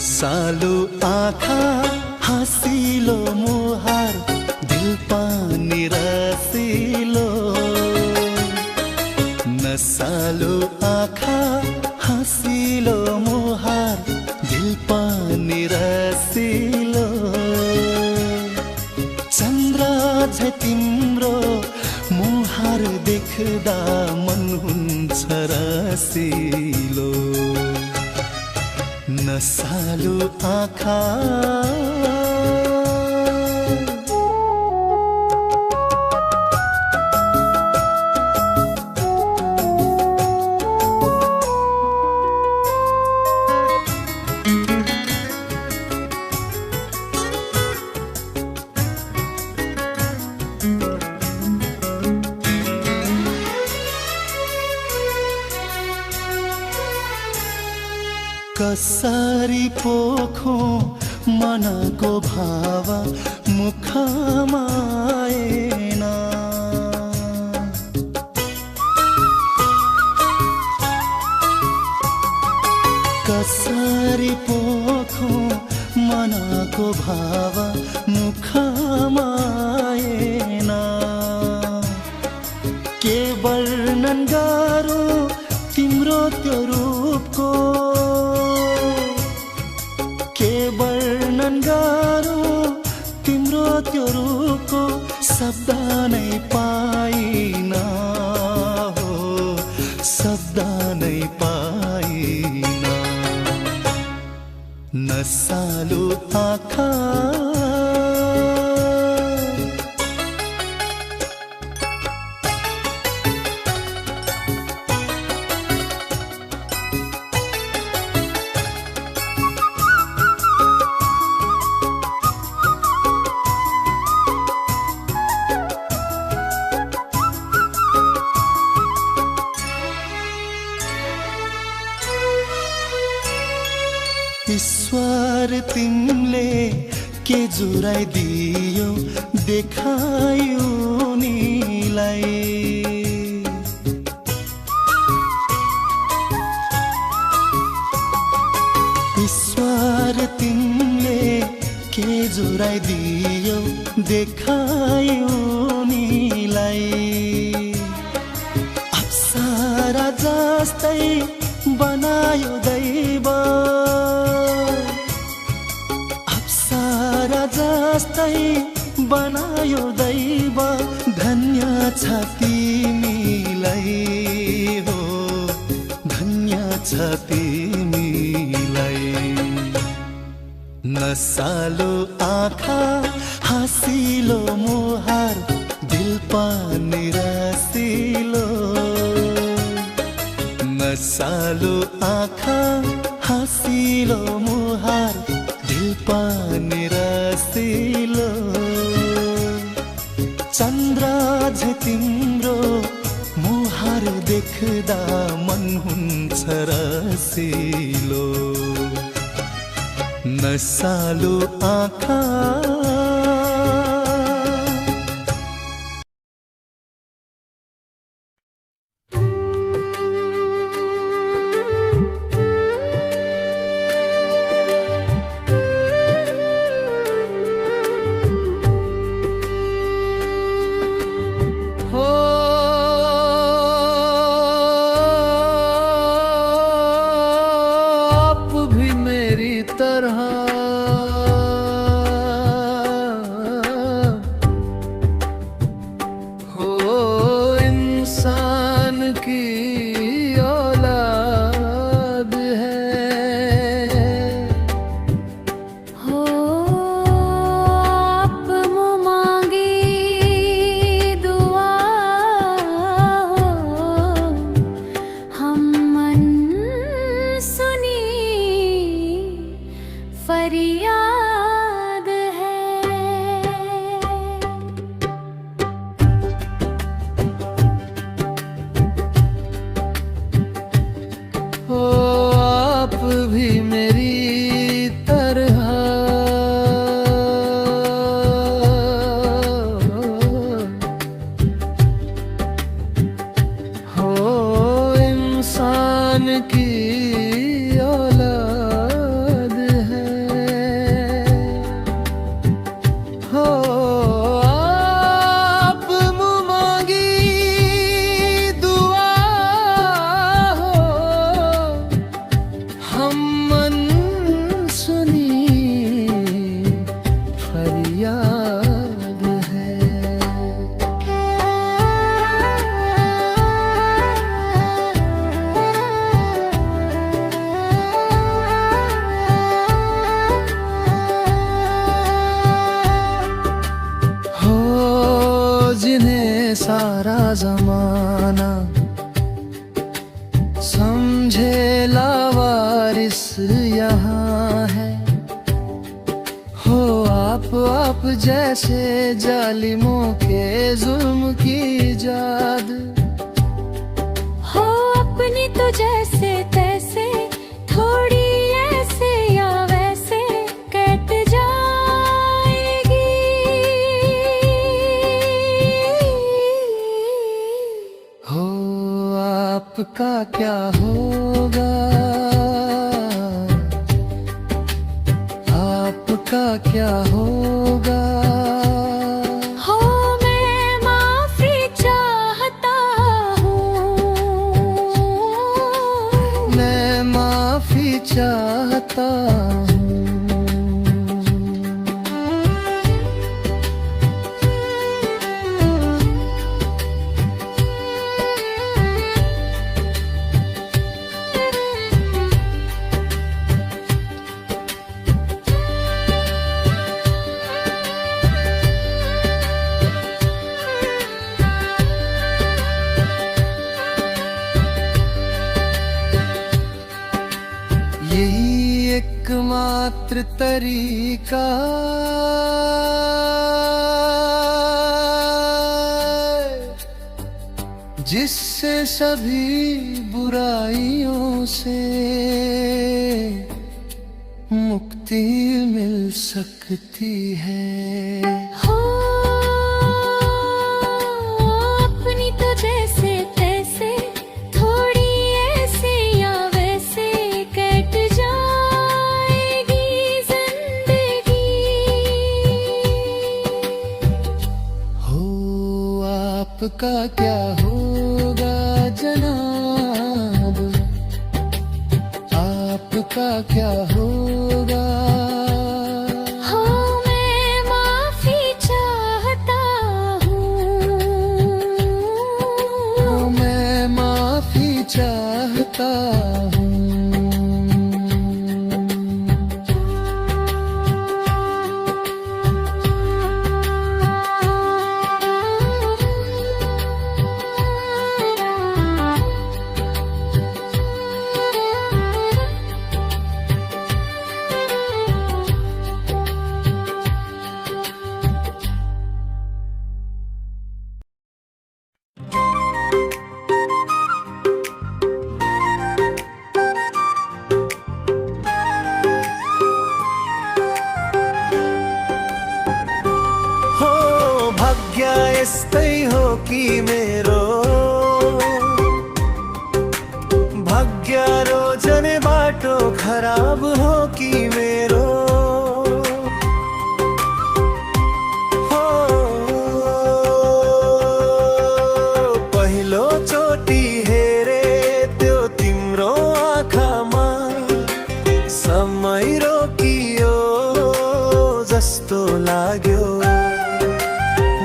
नसालु आँखा हाँसिलो मुहार दिल पानी रसिलो नसालु आँखा हाँसिलो मुहार दिल पानी रसिलो चन्द्र झै तिम्रो मुहार देख्दा मन हुन्छ रसिलो नसालु आँखा कसरी पोखो मनको भाव मुखमा आएन कसरी पोखो मनको भाव मुखमा आएन के वर्णन गरौँ तिम्रो त्यो रूपको के वर्णन गरौँ तिम्रो त्यो रूपको शब्द नै पाइन हो शब्द नै पाइन नसालु आँखा ईश्वर तिमीले के जुराइदियो देखायो उनीलाई ईश्वर तिमीले के जुराइदियो देखायो उनीलाई अप्सरा जस्तै बनायो दैव जस्तै बनायो दैव धन्य छ तिमीलाई हो धन्य छ तिमीलाई नसालु आँखा हाँसिलो मुहार दिल पानी रसिलो नसालु आँखा हाँसिलो मुहार दिल पानी रसिलो चन्द्र झै तिम्रो मुहार देख्दा मन हुन्छ रसिलो नसालु आँखा की औलाद है। जमाना, समझे लावारिस यहाँ है। हो आप जैसे जालिमों के जुल्म की जाद, हो अपनी तो जैसे तैसे, थोड़ी ऐसे या वैसे कट जाएगी। हो आपका क्या होगा, आपका क्या होगा। हो मैं माफी चाहता हूँ, मैं माफी चाहता हूँ। यही एकमात्र तरीका जिससे सभी बुराइयों से मुक्ति मिल सकती है। हो अपनी तो जैसे तैसे, थोड़ी ऐसे या वैसे कट जाएगी जिंदगी। हो आपका क्या होगा जनाब, आपका क्या होगा। हो मैं माफी चाहता हूँ, मैं माफी चाहता हूँ। भाग्य यस्तै हो कि मेरो, भाग्य रोजने बाटो खराब हो कि मेरो। हो पहिलो चोटि हेरे त्यो तिम्रो आँखामा, समय रोकियो जस्तो लाग्यो।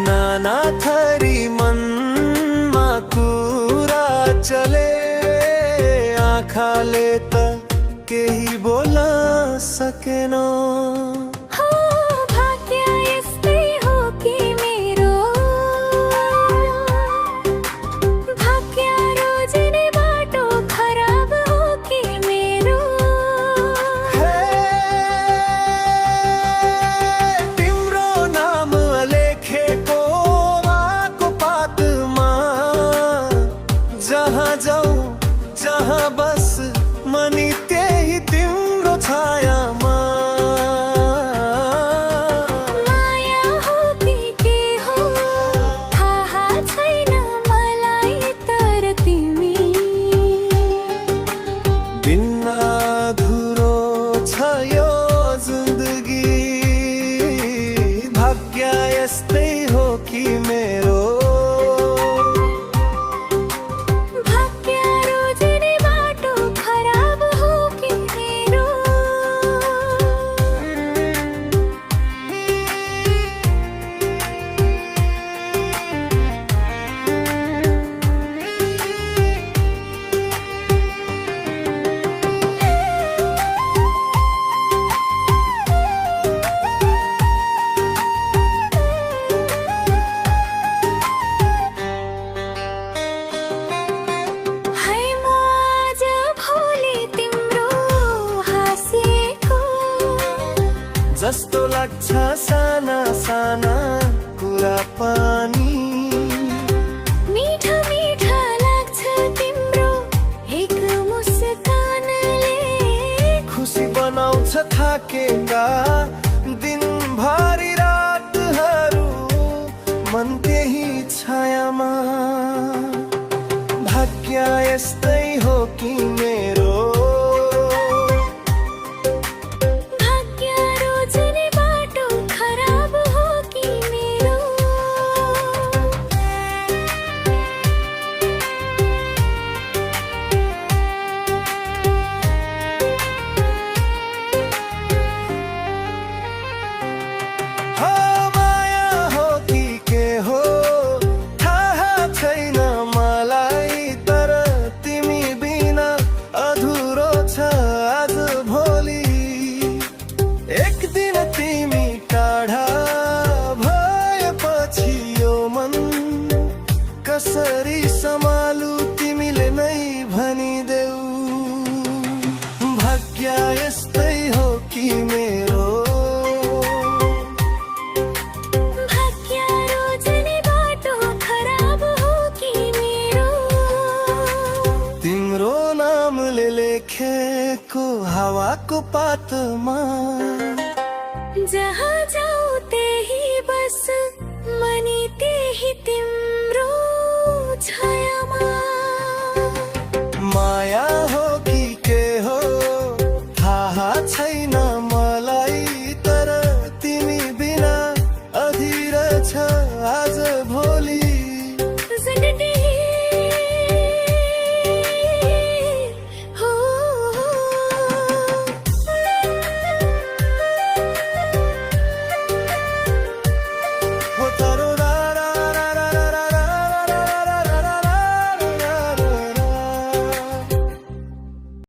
नाना थरी मनमा कुरा चले, आँखाले त केही बोल्न सकेन। हो भाग्य यस्तै हो कि मेरो, भाग्य रोजने बाटो खराब हो कि मेरो। हे तिम्रो नाम लेखेको आँको पातमा, जहाँ जाऊ जहाँ बस मनी त्यही तिम्रो छायामा। माया हो कि के हो थाहा छैन मलाई, तर तिमी बिना अधुरो छ यो जिन्दगी। भाग्य यस्तै हो कि मेरो, भाग्य रोजने बाटो खराब हो कि मेरो। थाकेका दिनभरि रातहरू मन त्यही छायामा। भाग्य यस्तै हो कि मेरो, भाग्य रोज्ने बाटो खराब हो कि मेरो। हो माया हो कि के हो थाहा छैन मलाई, तर तिमी बिना अधुरो छ आज भोलि। एक दिन तिमी टाढा भएपछि यो मन कसरी सम्हालु तिमीले नै भनिदेऊ। भाग्य यस्तै हो कि मेरो, भाग्य रोज्ने बाटो खराब हो कि मेरो। तिम्रो नामले लेखेको हावाको पातमा जहाँ जाऊ त्यही बस मनी त्यही तिम्रो छायामा। माया